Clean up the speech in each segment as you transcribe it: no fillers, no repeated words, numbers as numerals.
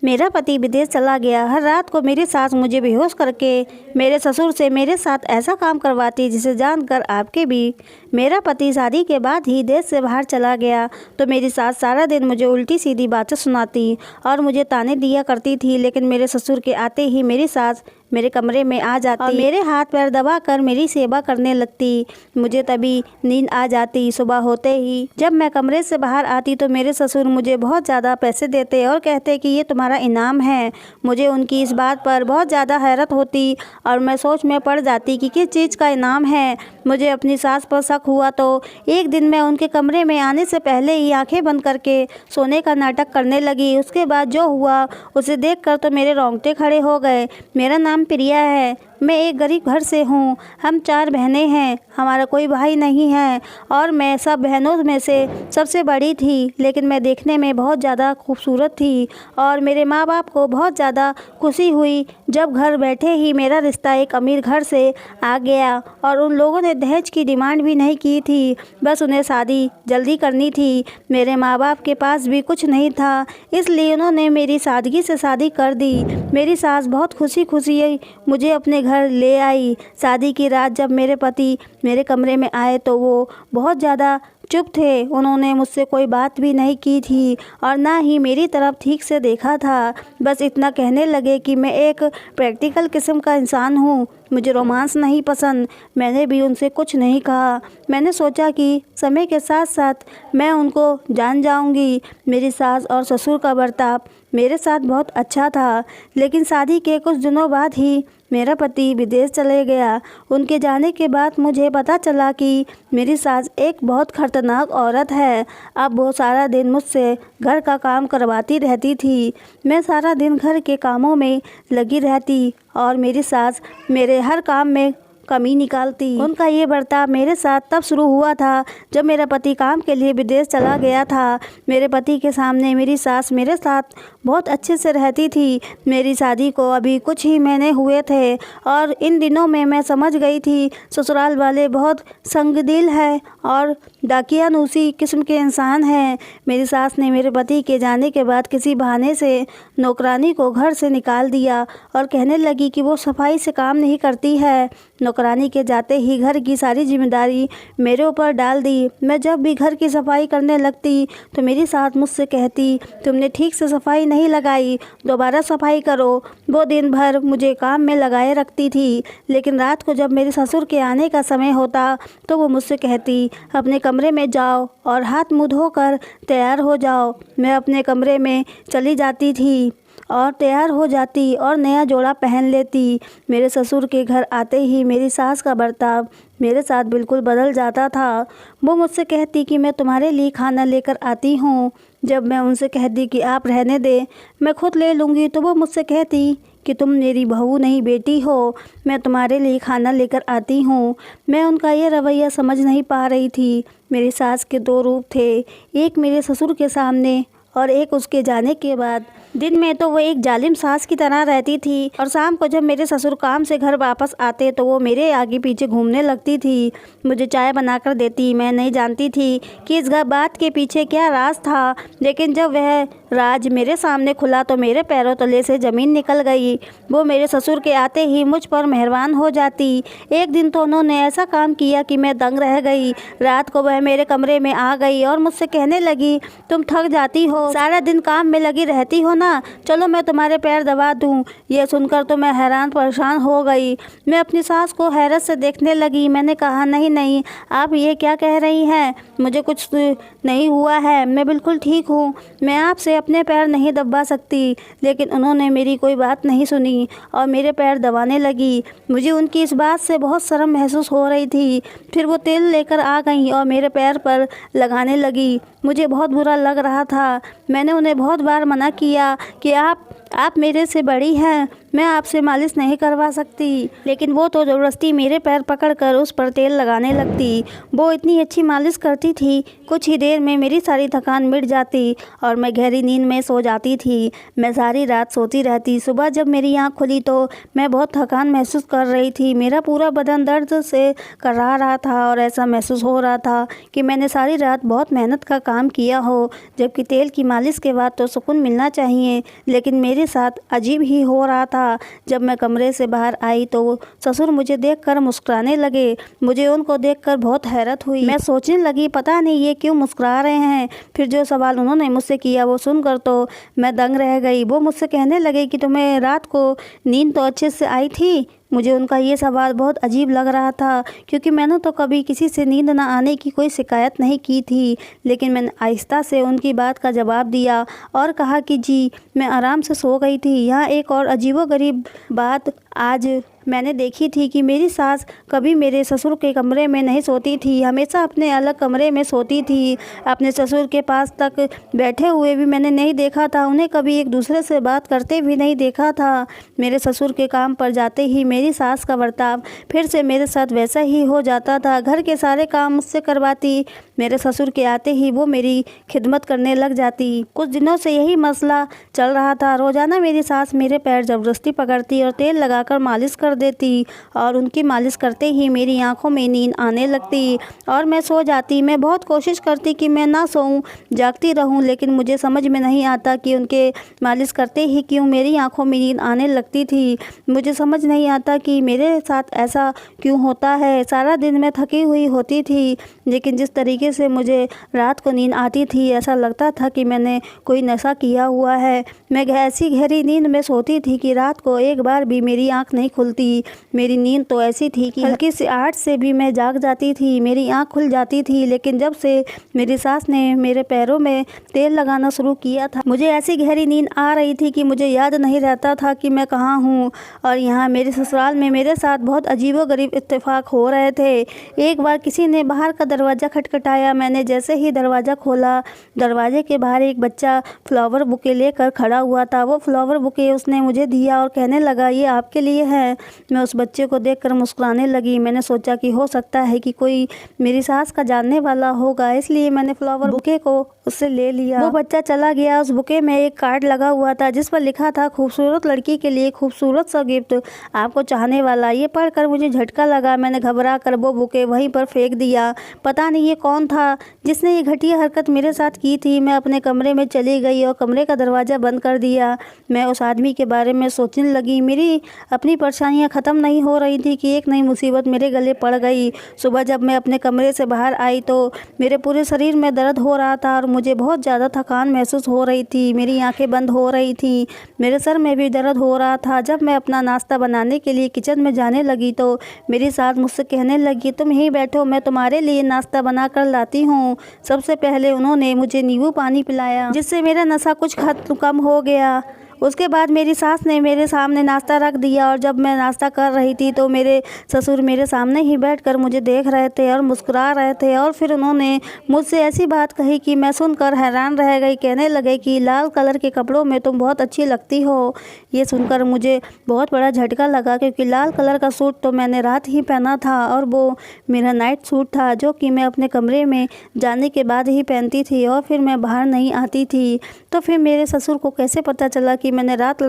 मेरा पति विदेश चला गया। हर रात को मेरी सास मुझे बेहोश करके मेरे ससुर से मेरे साथ ऐसा काम करवाती जिसे जानकर आपके भी। मेरा पति शादी के बाद ही देश से बाहर चला गया तो मेरी सास सारा दिन मुझे उल्टी सीधी बातें सुनाती और मुझे ताने दिया करती थी। लेकिन मेरे ससुर के आते ही मेरी सास मेरे कमरे में आ जाती और मेरे हाथ पैर दबाकर मेरी सेवा करने लगती। मुझे तभी नींद आ जाती। सुबह होते ही जब मैं कमरे से बाहर आती तो मेरे ससुर मुझे बहुत ज़्यादा पैसे देते और कहते कि ये तुम्हारा इनाम है। मुझे उनकी इस बात पर बहुत ज़्यादा हैरत होती और मैं सोच में पड़ जाती कि किस चीज़ का इनाम है। मुझे अपनी सास पर शक हुआ तो एक दिन मैं उनके कमरे में आने से पहले ही आंखें बंद करके सोने का नाटक करने लगी। उसके बाद जो हुआ उसे देखकर तो मेरे रोंगटे खड़े हो गए। मेरा नाम प्रिया है। मैं एक गरीब घर से हूँ। हम 4 बहनें हैं। हमारा कोई भाई नहीं है और मैं सब बहनों में से सबसे बड़ी थी। लेकिन मैं देखने में बहुत ज़्यादा खूबसूरत थी और मेरे माँ बाप को बहुत ज़्यादा खुशी हुई जब घर बैठे ही मेरा रिश्ता एक अमीर घर से आ गया। और उन लोगों ने दहेज की डिमांड भी नहीं की थी, बस उन्हें शादी जल्दी करनी थी। मेरे माँ बाप के पास भी कुछ नहीं था, इसलिए उन्होंने मेरी सादगी से शादी कर दी। मेरी सास बहुत खुशी खुशी मुझे अपने घर ले आई। शादी की रात जब मेरे पति मेरे कमरे में आए तो वो बहुत ज़्यादा चुप थे। उन्होंने मुझसे कोई बात भी नहीं की थी और ना ही मेरी तरफ ठीक से देखा था। बस इतना कहने लगे कि मैं एक प्रैक्टिकल किस्म का इंसान हूँ, मुझे रोमांस नहीं पसंद। मैंने भी उनसे कुछ नहीं कहा। मैंने सोचा कि समय के साथ साथ मैं उनको जान जाऊंगी। मेरी सास और ससुर का बर्ताव मेरे साथ बहुत अच्छा था, लेकिन शादी के कुछ दिनों बाद ही मेरा पति विदेश चले गया। उनके जाने के बाद मुझे पता चला कि मेरी सास एक बहुत खतरनाक औरत है। अब वो सारा दिन मुझसे घर का काम करवाती रहती थी। मैं सारा दिन घर के कामों में लगी रहती और मेरी सास मेरे हर काम में कमी निकालती। उनका ये बर्ताव मेरे साथ तब शुरू हुआ था जब मेरा पति काम के लिए विदेश चला गया था। मेरे पति के सामने मेरी सास मेरे साथ बहुत अच्छे से रहती थी। मेरी शादी को अभी कुछ ही महीने हुए थे और इन दिनों में मैं समझ गई थी ससुराल वाले बहुत संगदिल है और दाकियानूसी किस्म के इंसान हैं। मेरी सास ने मेरे पति के जाने के बाद किसी बहाने से नौकरानी को घर से निकाल दिया और कहने लगी कि वो सफाई से काम नहीं करती है। नौकरानी के जाते ही घर की सारी जिम्मेदारी मेरे ऊपर डाल दी। मैं जब भी घर की सफाई करने लगती तो मेरी सास मुझसे कहती, तुमने ठीक से सफाई नहीं लगाई, दोबारा सफाई करो। वो दिन भर मुझे काम में लगाए रखती थी। लेकिन रात को जब मेरे ससुर के आने का समय होता तो वो मुझसे कहती, अपने कमरे में जाओ और हाथ मुँह धोकर तैयार हो जाओ। मैं अपने कमरे में चली जाती थी और तैयार हो जाती और नया जोड़ा पहन लेती। मेरे ससुर के घर आते ही मेरी सास का बर्ताव मेरे साथ बिल्कुल बदल जाता था। वो मुझसे कहती कि मैं तुम्हारे लिए खाना लेकर आती हूँ। जब मैं उनसे कहती कि आप रहने दें, मैं खुद ले लूँगी, तो वो मुझसे कहती कि तुम मेरी बहू नहीं बेटी हो, मैं तुम्हारे लिए खाना लेकर आती हूँ। मैं उनका ये रवैया समझ नहीं पा रही थी। मेरी सास के 2 रूप थे, एक मेरे ससुर के सामने और एक उसके जाने के बाद। दिन में तो वो एक जालिम सास की तरह रहती थी और शाम को जब मेरे ससुर काम से घर वापस आते तो वो मेरे आगे पीछे घूमने लगती थी, मुझे चाय बनाकर देती। मैं नहीं जानती थी कि इस बात के पीछे क्या राज था, लेकिन जब वह राज मेरे सामने खुला तो मेरे पैरों तले से ज़मीन निकल गई। वो मेरे ससुर के आते ही मुझ पर मेहरबान हो जाती। एक दिन तो उन्होंने ऐसा काम किया कि मैं दंग रह गई। रात को वह मेरे कमरे में आ गई और मुझसे कहने लगी, तुम थक जाती हो, सारा दिन काम में लगी रहती हो ना, चलो मैं तुम्हारे पैर दबा दूं। ये सुनकर तो मैं हैरान परेशान हो गई। मैं अपनी सास को हैरत से देखने लगी। मैंने कहा, नहीं नहीं, आप ये क्या कह रही हैं, मुझे कुछ नहीं हुआ है, मैं बिल्कुल ठीक हूँ, मैं आपसे अपने पैर नहीं दबा सकती। लेकिन उन्होंने मेरी कोई बात नहीं सुनी और मेरे पैर दबाने लगी। मुझे उनकी इस बात से बहुत शर्म महसूस हो रही थी। फिर वो तेल लेकर आ गई और मेरे पैर पर लगाने लगी। मुझे बहुत बुरा लग रहा था। मैंने उन्हें बहुत बार मना किया कि आप मेरे से बड़ी हैं, मैं आपसे मालिश नहीं करवा सकती। लेकिन वो तो ज़बरदस्ती मेरे पैर पकड़कर उस पर तेल लगाने लगती। वो इतनी अच्छी मालिश करती थी, कुछ ही देर में मेरी सारी थकान मिट जाती और मैं गहरी नींद में सो जाती थी। मैं सारी रात सोती रहती। सुबह जब मेरी आँख खुली तो मैं बहुत थकान महसूस कर रही थी। मेरा पूरा बदन दर्द से कराह रहा था और ऐसा महसूस हो रहा था कि मैंने सारी रात बहुत मेहनत का काम किया हो, जबकि तेल की मालिश के बाद तो सुकून मिलना चाहिए। लेकिन मेरे साथ अजीब ही हो रहा था। जब मैं कमरे से बाहर आई तो ससुर मुझे देखकर मुस्कुराने लगे। मुझे उनको देखकर बहुत हैरत हुई। मैं सोचने लगी, पता नहीं ये क्यों मुस्कुरा रहे हैं। फिर जो सवाल उन्होंने मुझसे किया वो सुनकर तो मैं दंग रह गई। वो मुझसे कहने लगे कि तुम्हें रात को नींद तो अच्छे से आई थी। मुझे उनका ये सवाल बहुत अजीब लग रहा था, क्योंकि मैंने तो कभी किसी से नींद न आने की कोई शिकायत नहीं की थी। लेकिन मैंने आहिस्ता से उनकी बात का जवाब दिया और कहा कि जी, मैं आराम से सो गई थी। यहाँ एक और अजीबोगरीब बात आज मैंने देखी थी कि मेरी सास कभी मेरे ससुर के कमरे में नहीं सोती थी, हमेशा अपने अलग कमरे में सोती थी। अपने ससुर के पास तक बैठे हुए भी मैंने नहीं देखा था। उन्हें कभी एक दूसरे से बात करते भी नहीं देखा था। मेरे ससुर के काम पर जाते ही मेरी सास का बर्ताव फिर से मेरे साथ वैसा ही हो जाता था। घर के सारे काम मुझसे करवाती। मेरे ससुर के आते ही वो मेरी खिदमत करने लग जाती। कुछ दिनों से यही मसला चल रहा था। रोज़ाना मेरी सास मेरे पैर ज़बरदस्ती पकड़ती और तेल लगाकर मालिश कर देती और उनकी मालिश करते ही मेरी आंखों में नींद आने लगती और मैं सो जाती। मैं बहुत कोशिश करती कि मैं ना सोऊं, जागती रहूं, लेकिन मुझे समझ में नहीं आता कि उनके मालिश करते ही क्यों मेरी आंखों में नींद आने लगती थी। मुझे समझ नहीं आता कि मेरे साथ ऐसा क्यों होता है। सारा दिन मैं थकी हुई होती थी, लेकिन जिस तरीके से मुझे रात को नींद आती थी ऐसा लगता था कि मैंने कोई नशा किया हुआ है। मैं ऐसी गहरी नींद में सोती थी कि रात को एक बार भी मेरी आंख नहीं खुलती। मेरी नींद तो ऐसी थी कि हल्की सी आहट से भी मैं जाग जाती थी, मेरी आंख खुल जाती थी। लेकिन जब से मेरी सास ने मेरे पैरों में तेल लगाना शुरू किया था, मुझे ऐसी गहरी नींद आ रही थी कि मुझे याद नहीं रहता था कि मैं कहाँ हूँ। और यहाँ मेरे ससुराल में मेरे साथ बहुत अजीबोगरीब इत्तेफाक हो रहे थे। एक बार किसी ने बाहर का दरवाज़ा खटखटाया। मैंने जैसे ही दरवाज़ा खोला, दरवाजे के बाहर एक बच्चा फ्लावर बुके लेकर खड़ा हुआ था। वो फ्लावर बुके उसने मुझे दिया और कहने लगा, ये आपके लिए है। मैं उस बच्चे को देखकर मुस्कुराने लगी। मैंने सोचा कि हो सकता है कि कोई मेरी सास का जानने वाला होगा, इसलिए मैंने फ्लावर बुके को उससे ले लिया। वो बच्चा चला गया। उस बुके में एक कार्ड लगा हुआ था जिस पर लिखा था, खूबसूरत लड़की के लिए खूबसूरत सा गिफ्ट, आपको चाहने वाला। ये पढ़कर मुझे झटका लगा। मैंने घबरा कर वो बुके वहीं पर फेंक दिया। पता नहीं ये कौन था जिसने ये घटिया हरकत मेरे साथ की थी। मैं अपने कमरे में चली गई और कमरे का दरवाज़ा बंद कर दिया। मैं उस आदमी के बारे में सोचने लगी। मेरी अपनी परेशानियां ख़त्म नहीं हो रही थी कि एक नई मुसीबत मेरे गले पड़ गई। सुबह जब मैं अपने कमरे से बाहर आई तो मेरे पूरे शरीर में दर्द हो रहा था और मुझे बहुत ज़्यादा थकान महसूस हो रही थी। मेरी आंखें बंद हो रही थी, मेरे सर में भी दर्द हो रहा था। जब मैं अपना नाश्ता बनाने के लिए किचन में जाने लगी तो मेरी सास मुझसे कहने लगी, तुम यहीं बैठो, मैं तुम्हारे लिए नाश्ता बना कर लाती हूँ। सबसे पहले उन्होंने मुझे नींबू पानी पिलाया, जिससे मेरा नशा कुछ कम हो गया। उसके बाद मेरी सास ने मेरे सामने नाश्ता रख दिया और जब मैं नाश्ता कर रही थी तो मेरे ससुर मेरे सामने ही बैठकर मुझे देख रहे थे और मुस्कुरा रहे थे। और फिर उन्होंने मुझसे ऐसी बात कही कि मैं सुनकर हैरान रह गई। कहने लगे कि लाल कलर के कपड़ों में तुम बहुत अच्छी लगती हो। ये सुनकर मुझे बहुत बड़ा झटका लगा, क्योंकि लाल कलर का सूट तो मैंने रात ही पहना था और वो मेरा नाइट सूट था, जो कि मैं अपने कमरे में जाने के बाद ही पहनती थी और फिर मैं बाहर नहीं आती थी। तो फिर मेरे ससुर को कैसे पता चला कि मैंने रात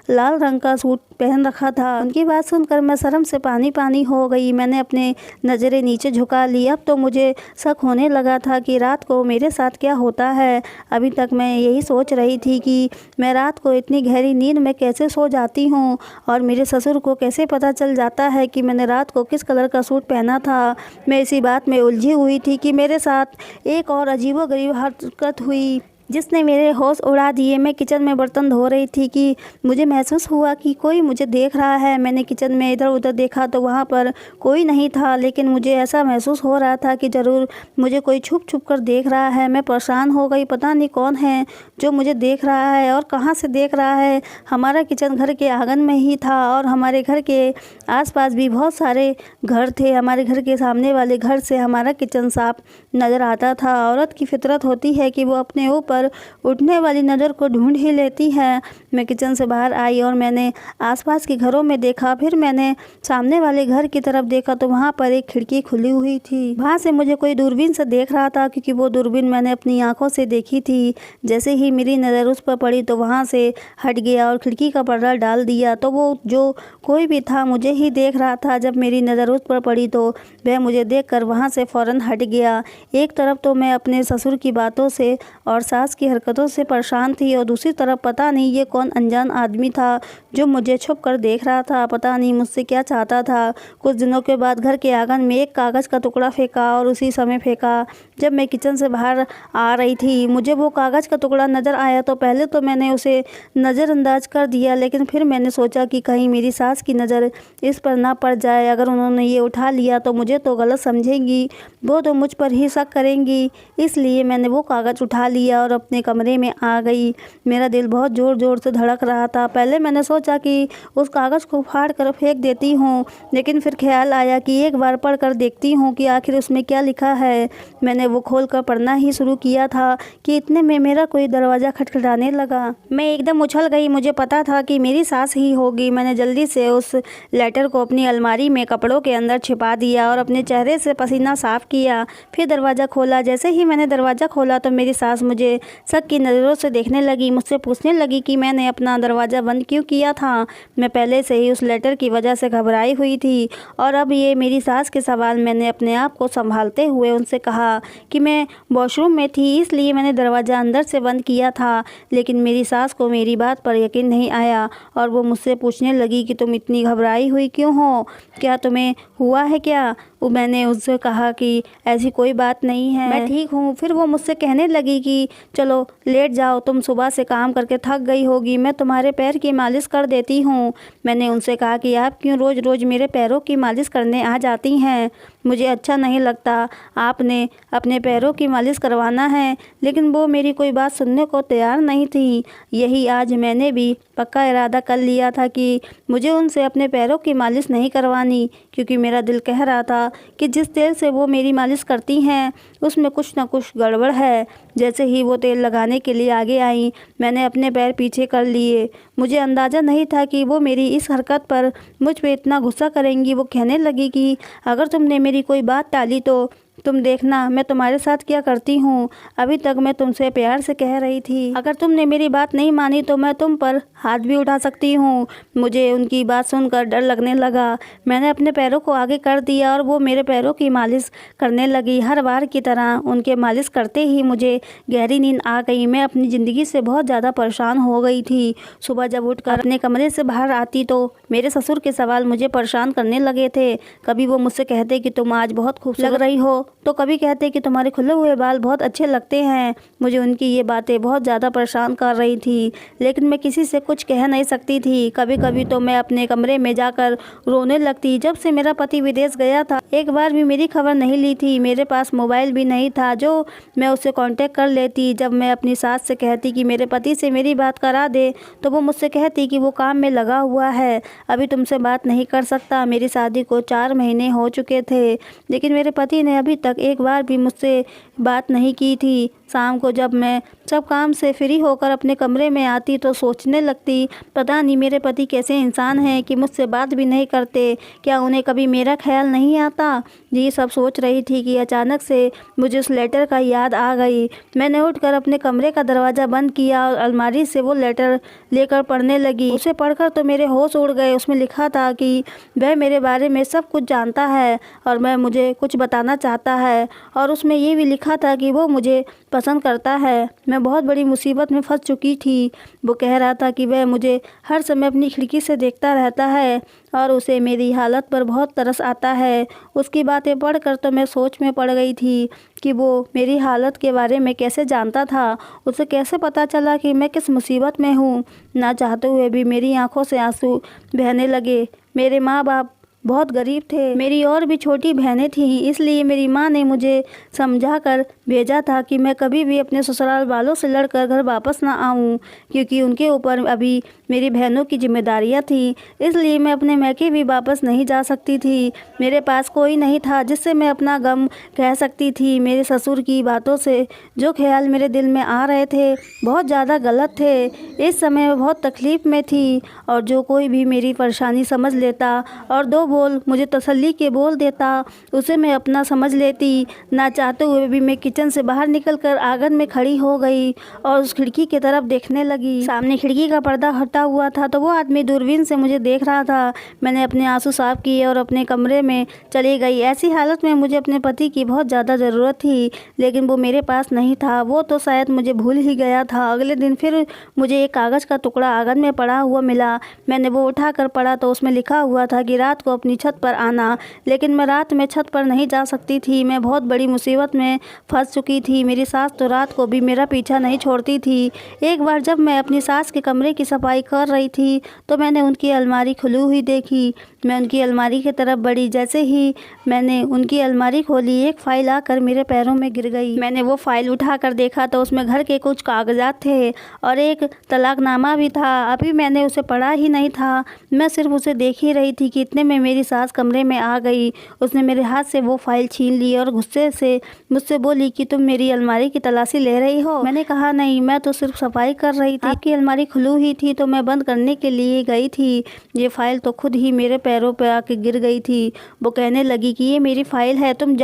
लाल रंग का सूट पहन रखा था? उनकी बात सुनकर मैं शर्म से पानी पानी हो गई। मैंने अपने नज़रें नीचे झुका ली। अब तो मुझे शक होने लगा था कि रात को मेरे साथ क्या होता है। अभी तक मैं यही सोच रही थी कि मैं रात को इतनी गहरी नींद में कैसे सो जाती हूँ और मेरे ससुर को कैसे पता चल जाता है कि मैंने रात को किस कलर का सूट पहना था। मैं इसी बात में उलझी हुई थी कि मेरे साथ एक और अजीबोगरीब हरकत हुई जिसने मेरे होश उड़ा दिए। मैं किचन में बर्तन धो रही थी कि मुझे महसूस हुआ कि कोई मुझे देख रहा है। मैंने किचन में इधर उधर देखा तो वहाँ पर कोई नहीं था, लेकिन मुझे ऐसा महसूस हो रहा था कि ज़रूर मुझे कोई छुप छुप कर देख रहा है। मैं परेशान हो गई, पता नहीं कौन है जो मुझे देख रहा है और कहाँ से देख रहा है। हमारा किचन घर के आंगन में ही था और हमारे घर के आसपास भी बहुत सारे घर थे। हमारे घर के सामने वाले घर से हमारा किचन साफ नज़र आता था। औरत की फितरत होती है कि वो अपने ऊपर उठने वाली नज़र को ढूंढ ही लेती है। मैं किचन से बाहर आई और मैंने आसपास के घरों में देखा। फिर मैंने सामने वाले घर की तरफ देखा तो वहाँ पर एक खिड़की खुली हुई थी। वहाँ से मुझे कोई दूरबीन से देख रहा था, क्योंकि वो दूरबीन मैंने अपनी आंखों से देखी थी। जैसे ही मेरी नज़र उस पर पड़ी तो वहाँ से हट गया और खिड़की का पर्दा डाल दिया। तो वो जो कोई भी था मुझे ही देख रहा था। जब मेरी नज़र उस पर पड़ी तो वह मुझे देखकर वहाँ से फ़ौरन हट गया। एक तरफ तो मैं अपने ससुर की बातों से और सास की हरकतों से परेशान थी, और दूसरी तरफ पता नहीं ये कौन अनजान आदमी था जो मुझे छुप कर देख रहा था। पता नहीं मुझसे क्या चाहता था। कुछ दिनों के बाद घर के आंगन में एक कागज़ का टुकड़ा फेंका और उसी समय फेंका जब मैं किचन से बाहर आ रही थी। मुझे वो कागज़ का टुकड़ा नज़र आया तो पहले तो मैंने उसे नज़रअंदाज कर दिया, लेकिन फिर मैंने सोचा कि कहीं मेरी सास की नज़र इस पर ना पड़ जाए। अगर उन्होंने ये उठा लिया तो मुझे तो गलत समझेंगी, वो तो मुझ पर ही शक करेंगी। इसलिए मैंने वो कागज़ उठा लिया और अपने कमरे में आ गई। मेरा दिल बहुत ज़ोर ज़ोर से धड़क रहा था। पहले मैंने सोचा कि उस कागज़ को फाड़ कर फेंक देती हूँ, लेकिन फिर ख्याल आया कि एक बार पढ़ कर देखती हूँ कि आखिर उसमें क्या लिखा है। मैंने वो खोल कर पढ़ना ही शुरू किया था कि इतने में मेरा कोई दरवाज़ा खटखटाने लगा। मैं एकदम उछल गई। मुझे पता था कि मेरी सास ही होगी। मैंने जल्दी से उस लेटर को अपनी अलमारी में कपड़ों के अंदर छिपा दिया और अपने चेहरे से पसीना साफ़ किया। फिर दरवाज़ा खोला। जैसे ही मैंने दरवाज़ा खोला तो मेरी सास मुझे शक की नज़रों से देखने लगी। मुझसे पूछने लगी कि मैंने अपना दरवाज़ा बंद क्यों किया था। मैं पहले से ही उस लेटर की वजह से घबराई हुई थी, और अब ये मेरी सास के सवाल मैंने अपने आप को संभालते हुए उनसे कहा कि मैं वॉशरूम में थी, इसलिए मैंने दरवाज़ा अंदर से बंद किया था। लेकिन मेरी सास को मेरी बात पर यकीन नहीं आया और वो मुझसे पूछने लगी कि तुम इतनी घबराई हुई क्यों हो, क्या तुम्हें हुआ है क्या। मैंने उससे कहा कि ऐसी कोई बात नहीं है, मैं ठीक हूँ। फिर वो मुझसे कहने लगी कि चलो लेट जाओ, तुम सुबह से काम करके थक गई होगी, मैं तुम्हारे पैर की मालिश कर देती हूँ। मैंने उनसे कहा कि आप क्यों रोज़ रोज़ मेरे पैरों की मालिश करने आ जाती हैं, मुझे अच्छा नहीं लगता, आपने अपने पैरों की मालिश करवाना है। लेकिन वो मेरी कोई बात सुनने को तैयार नहीं थी। यही आज मैंने भी पक्का इरादा कर लिया था कि मुझे उनसे अपने पैरों की मालिश नहीं करवानी, क्योंकि मेरा दिल कह रहा था कि जिस तेल से वो मेरी मालिश करती हैं उसमें कुछ ना कुछ गड़बड़ है। जैसे ही वो तेल लगाने के लिए आगे आई, मैंने अपने पैर पीछे कर लिए। मुझे अंदाज़ा नहीं था कि वो मेरी इस हरकत पर मुझ पे इतना गुस्सा करेंगी। वो कहने लगी कि अगर तुमने मेरी कोई बात टाली तो तुम देखना मैं तुम्हारे साथ क्या करती हूँ। अभी तक मैं तुमसे प्यार से कह रही थी, अगर तुमने मेरी बात नहीं मानी तो मैं तुम पर हाथ भी उठा सकती हूँ। मुझे उनकी बात सुनकर डर लगने लगा। मैंने अपने पैरों को आगे कर दिया और वो मेरे पैरों की मालिश करने लगी। हर बार की तरह उनके मालिश करते ही मुझे गहरी नींद आ गई। मैं अपनी ज़िंदगी से बहुत ज़्यादा परेशान हो गई थी। सुबह जब उठकर अपने कमरे से बाहर आती तो मेरे ससुर के सवाल मुझे परेशान करने लगे थे। कभी वो मुझसे कहते कि तुम आज बहुत खूबसूरत लग रही हो, तो कभी कहते कि तुम्हारे खुले हुए बाल बहुत अच्छे लगते हैं। मुझे उनकी ये बातें बहुत ज़्यादा परेशान कर रही थी, लेकिन मैं किसी से कुछ कह नहीं सकती थी। कभी कभी तो मैं अपने कमरे में जाकर रोने लगती। जब से मेरा पति विदेश गया था एक बार भी मेरी खबर नहीं ली थी। मेरे पास मोबाइल भी नहीं था जो मैं उससे कांटेक्ट कर लेती। जब मैं अपनी सास से कहती कि मेरे पति से मेरी बात करा दे तो वो मुझसे कहती कि वो काम में लगा हुआ है, अभी तुमसे बात नहीं कर सकता। मेरी शादी को 4 महीने हो चुके थे, लेकिन मेरे पति ने अभी तक एक बार भी मुझसे बात नहीं की थी। शाम को जब मैं सब काम से फ्री होकर अपने कमरे में आती तो सोचने लगती, पता नहीं मेरे पति कैसे इंसान हैं कि मुझसे बात भी नहीं करते, क्या उन्हें कभी मेरा ख्याल नहीं आता। ये सब सोच रही थी कि अचानक से मुझे उस लेटर का याद आ गई। मैंने उठकर अपने कमरे का दरवाज़ा बंद किया और अलमारी से वो लेटर लेकर पढ़ने लगी। उसे पढ़कर तो मेरे होश उड़ गए। उसमें लिखा था कि वह मेरे बारे में सब कुछ जानता है और मैं मुझे कुछ बताना चाहता है, और उसमें ये भी लिखा था कि वो मुझे पसंद करता है। मैं बहुत बड़ी मुसीबत में फंस चुकी थी। वो कह रहा था कि वह मुझे हर समय अपनी खिड़की से देखता रहता है और उसे मेरी हालत पर बहुत तरस आता है। उसकी बातें पढ़कर तो मैं सोच में पड़ गई थी कि वो मेरी हालत के बारे में कैसे जानता था। उसे कैसे पता चला कि मैं किस मुसीबत में हूँ। ना चाहते हुए भी मेरी आंखों से आंसू बहने लगे। मेरे माँ बाप बहुत गरीब थे। मेरी और भी छोटी बहनें थीं, इसलिए मेरी माँ ने मुझे समझा कर भेजा था कि मैं कभी भी अपने ससुराल वालों से लड़कर घर वापस ना आऊँ, क्योंकि उनके ऊपर अभी मेरी बहनों की जिम्मेदारियाँ थीं। इसलिए मैं अपने मैके भी वापस नहीं जा सकती थी। मेरे पास कोई नहीं था जिससे मैं अपना गम कह सकती थी। मेरे ससुर की बातों से जो ख्याल मेरे दिल में आ रहे थे बहुत ज़्यादा गलत थे। इस समय मैं बहुत तकलीफ़ में थी, और जो कोई भी मेरी परेशानी समझ लेता और दो बोल मुझे तसल्ली के बोल देता, उसे मैं अपना समझ लेती। ना चाहते हुए भी मैं किचन से बाहर निकलकर आंगन में खड़ी हो गई और उस खिड़की की तरफ देखने लगी। सामने खिड़की का पर्दा हटा हुआ था तो वो आदमी दूरबीन से मुझे देख रहा था। मैंने अपने आंसू साफ किए और अपने कमरे में चली गई। ऐसी हालत में मुझे अपने पति की बहुत ज़्यादा ज़रूरत थी, लेकिन वो मेरे पास नहीं था। वो तो शायद मुझे भूल ही गया था। अगले दिन फिर मुझे एक कागज़ का टुकड़ा आंगन में पड़ा हुआ मिला। मैंने वो उठाकर पढ़ा तो उसमें लिखा हुआ था कि रात को अपनी छत पर आना, लेकिन मैं रात में छत पर नहीं जा सकती थी। मैं बहुत बड़ी मुसीबत में फंस चुकी थी। मेरी सास तो रात को भी मेरा पीछा नहीं छोड़ती थी। एक बार जब मैं अपनी सास के कमरे की सफाई कर रही थी तो मैंने उनकी अलमारी खुली हुई देखी। मैं उनकी अलमारी की तरफ बढ़ी। जैसे ही मैंने उनकी अलमारी खोली, एक फ़ाइल आकर मेरे पैरों में गिर गई। मैंने वो फ़ाइल उठाकर देखा तो उसमें घर के कुछ कागजात थे और एक तलाकनामा भी था। अभी मैंने उसे पढ़ा ही नहीं था, मैं सिर्फ उसे देख ही रही थी कि इतने में मेरी सास कमरे में आ गई। उसने मेरे हाथ से वो फ़ाइल छीन ली और गुस्से से मुझसे बोली कि तुम मेरी अलमारी की तलाशी ले रही हो। मैंने कहा नहीं, मैं तो सिर्फ सफाई कर रही थी। आपकी अलमारी खुली हुई थी तो मैं बंद करने के लिए गई थी। ये फ़ाइल तो खुद ही मेरे पैरों पर आके गिर गई थी। वो कहने लगी कि ये मेरी फ़ाइल है, तुम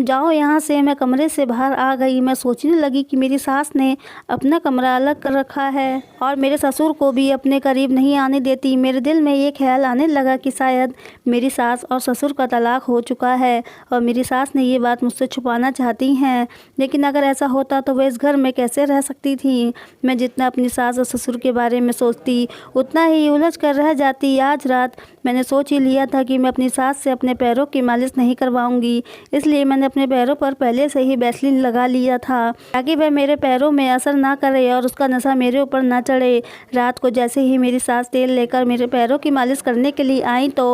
जाओ यहाँ से। मैं कमरे से बाहर आ गई। मैं सोचने लगी कि मेरी सास ने अपना कमरा अलग कर रखा है और मेरे ससुर को भी अपने करीब नहीं आने देती। मेरे दिल में ये ख्याल आने लगा कि शायद मेरी सास और ससुर का तलाक हो चुका है और मेरी सास ने ये बात मुझसे छुपाना चाहती हैं। लेकिन अगर ऐसा होता तो वह इस घर में कैसे रह सकती थी। मैं जितना अपनी सास और ससुर के बारे में सोचती उतना ही उलझ कर रह जाती। आज रात मैंने सोच ही लिया था कि मैं अपनी सास से अपने पैरों की मालिश नहीं करवाऊंगी, इसलिए मैंने अपने पैरों पर पहले से ही वैसलीन लगा लिया था ताकि वह मेरे पैरों में असर ना करे और उसका नशा मेरे ऊपर ना चढ़े। रात को जैसे ही मेरी सास तेल लेकर मेरे पैरों की मालिश करने के लिए आई तो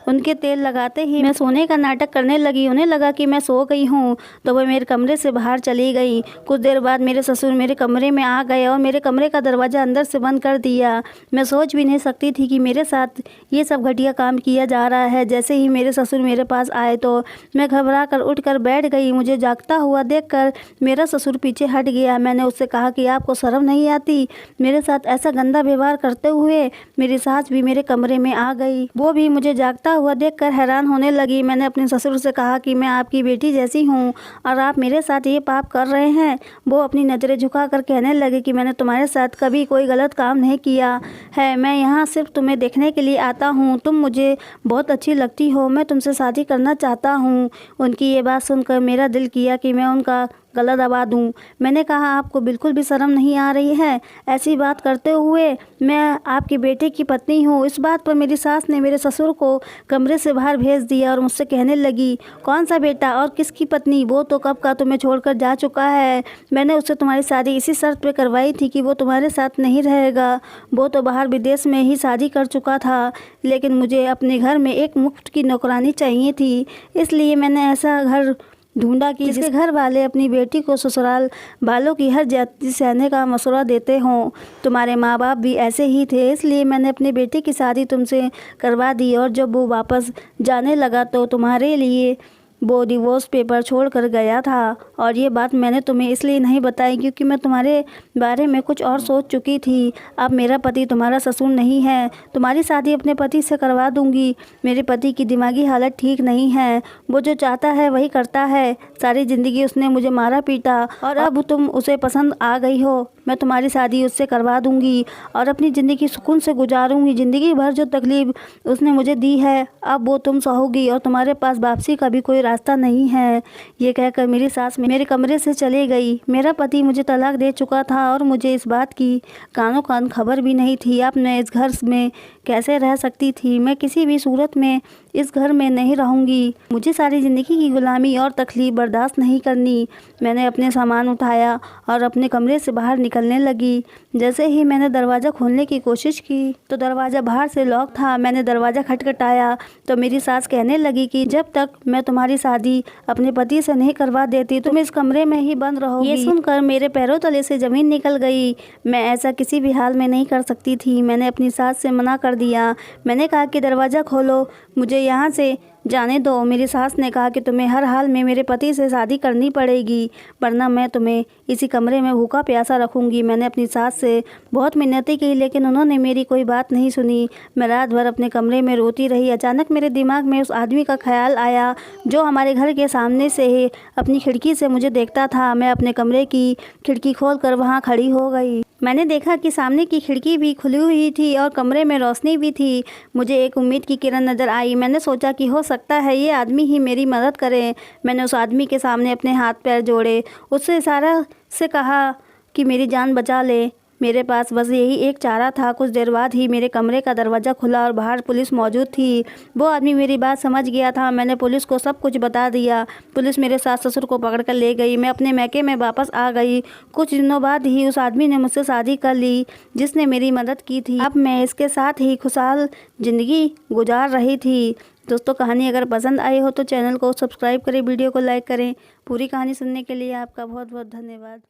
उनके तेल लगाते ही मैं सोने का नाटक करने लगी। उन्हें लगा कि मैं सो गई हूँ तो वह मेरे कमरे से बाहर चली गई। कुछ देर बाद मेरे ससुर मेरे कमरे में आ गए और मेरे कमरे का दरवाज़ा अंदर से बंद कर दिया। मैं सोच भी नहीं सकती थी कि मेरे साथ ये सब घटिया काम किया जा रहा है। जैसे ही मेरे ससुर मेरे पास आए तो मैं घबरा कर उठ कर बैठ गई। मुझे जागता हुआ देखकर मेरा ससुर पीछे हट गया। मैंने उससे कहा कि आपको शर्म नहीं आती मेरे साथ ऐसा गंदा व्यवहार करते हुए। मेरी सास भी मेरे कमरे में आ गई। वो भी मुझे जागता हुआ देखकर हैरान होने लगी। मैंने अपने ससुर से कहा कि मैं आपकी बेटी जैसी हूँ और आप मेरे साथ ये पाप कर रहे हैं। वो अपनी नज़रें झुकाकर कहने लगे कि मैंने तुम्हारे साथ कभी कोई गलत काम नहीं किया है। मैं यहाँ सिर्फ तुम्हें देखने के लिए आता हूँ। तुम मुझे बहुत अच्छी लगती हो, मैं तुमसे शादी करना चाहता हूँ। उनकी ये बात सुनकर मेरा दिल किया कि मैं उनका गला दबा दूं। मैंने कहा आपको बिल्कुल भी शर्म नहीं आ रही है ऐसी बात करते हुए? मैं आपके बेटे की पत्नी हूँ। इस बात पर मेरी सास ने मेरे ससुर को कमरे से बाहर भेज दिया और मुझसे कहने लगी, कौन सा बेटा और किसकी पत्नी? वो तो कब का तुम्हें छोड़कर जा चुका है। मैंने उससे तुम्हारी शादी इसी शर्त पे करवाई थी कि वो तुम्हारे साथ नहीं रहेगा। वो तो बाहर विदेश में ही शादी कर चुका था, लेकिन मुझे अपने घर में एक मुफ्त की नौकरानी चाहिए थी, इसलिए मैंने ऐसा घर ढूंढा कि जिसके घर वाले अपनी बेटी को ससुराल वालों की हर जाति सहने का मशवरा देते हों। तुम्हारे माँ बाप भी ऐसे ही थे, इसलिए मैंने अपनी बेटी की शादी तुमसे करवा दी और जब वो वापस जाने लगा तो तुम्हारे लिए वो डिवोर्स पेपर छोड़ कर गया था। और ये बात मैंने तुम्हें इसलिए नहीं बताई क्योंकि मैं तुम्हारे बारे में कुछ और सोच चुकी थी। अब मेरा पति तुम्हारा ससुर नहीं है। तुम्हारी शादी अपने पति से करवा दूंगी। मेरे पति की दिमागी हालत ठीक नहीं है, वो जो चाहता है वही करता है। सारी ज़िंदगी उसने मुझे मारा पीटा और अब तुम उसे पसंद आ गई हो। मैं तुम्हारी शादी उससे करवा दूंगी और अपनी ज़िंदगी सुकून से गुजारूंगी। ज़िंदगी भर जो तकलीफ़ उसने मुझे दी है अब वो तुम सहोगी और तुम्हारे पास वापसी का भी कोई रास्ता नहीं है। ये कहकर मेरी सास मेरे कमरे से चली गई। मेरा पति मुझे तलाक दे चुका था और मुझे इस बात की कानों कान खबर भी नहीं थी। अब मैं इस घर में कैसे रह सकती थी? मैं किसी भी सूरत में इस घर में नहीं रहूँगी। मुझे सारी ज़िंदगी की गुलामी और तकलीफ़ बर्दाश्त नहीं करनी। मैंने अपने सामान उठाया और अपने कमरे से बाहर निकलने लगी। जैसे ही मैंने दरवाज़ा खोलने की कोशिश की तो दरवाज़ा बाहर से लॉक था। मैंने दरवाज़ा खटखटाया तो मेरी सास कहने लगी कि जब तक मैं तुम्हारी शादी अपने पति से नहीं करवा देती तुम इस कमरे में ही बंद रहोगी। ये सुनकर मेरे पैरों तले से ज़मीन निकल गई। मैं ऐसा किसी भी हाल में नहीं कर सकती थी। मैंने अपनी सास से मना कर दिया। मैंने कहा कि दरवाज़ा खोलो, मुझे यहाँ से जाने दो। मेरी सास ने कहा कि तुम्हें हर हाल में मेरे पति से शादी करनी पड़ेगी, वरना मैं तुम्हें इसी कमरे में भूखा प्यासा रखूँगी। मैंने अपनी सास से बहुत मिन्नतें की लेकिन उन्होंने मेरी कोई बात नहीं सुनी। मैं रात भर अपने कमरे में रोती रही। अचानक मेरे दिमाग में उस आदमी का ख्याल आया जो हमारे घर के सामने से ही अपनी खिड़की से मुझे देखता था। मैं अपने कमरे की खिड़की खोलकर वहाँ खड़ी हो गई। मैंने देखा कि सामने की खिड़की भी खुली हुई थी और कमरे में रोशनी भी थी। मुझे एक उम्मीद की किरण नज़र आई। मैंने सोचा कि हो सकता है ये आदमी ही मेरी मदद करे। मैंने उस आदमी के सामने अपने हाथ पैर जोड़े, उससे इशारा से कहा कि मेरी जान बचा ले। मेरे पास बस यही एक चारा था। कुछ देर बाद ही मेरे कमरे का दरवाज़ा खुला और बाहर पुलिस मौजूद थी। वो आदमी मेरी बात समझ गया था। मैंने पुलिस को सब कुछ बता दिया। पुलिस मेरे सास ससुर को पकड़ कर ले गई। मैं अपने मैके में वापस आ गई। कुछ दिनों बाद ही उस आदमी ने मुझसे शादी कर ली जिसने मेरी मदद की थी। अब मैं इसके साथ ही खुशहाल ज़िंदगी गुजार रही थी। दोस्तों, कहानी अगर पसंद आई हो तो चैनल को सब्सक्राइब करें, वीडियो को लाइक करें। पूरी कहानी सुनने के लिए आपका बहुत बहुत धन्यवाद।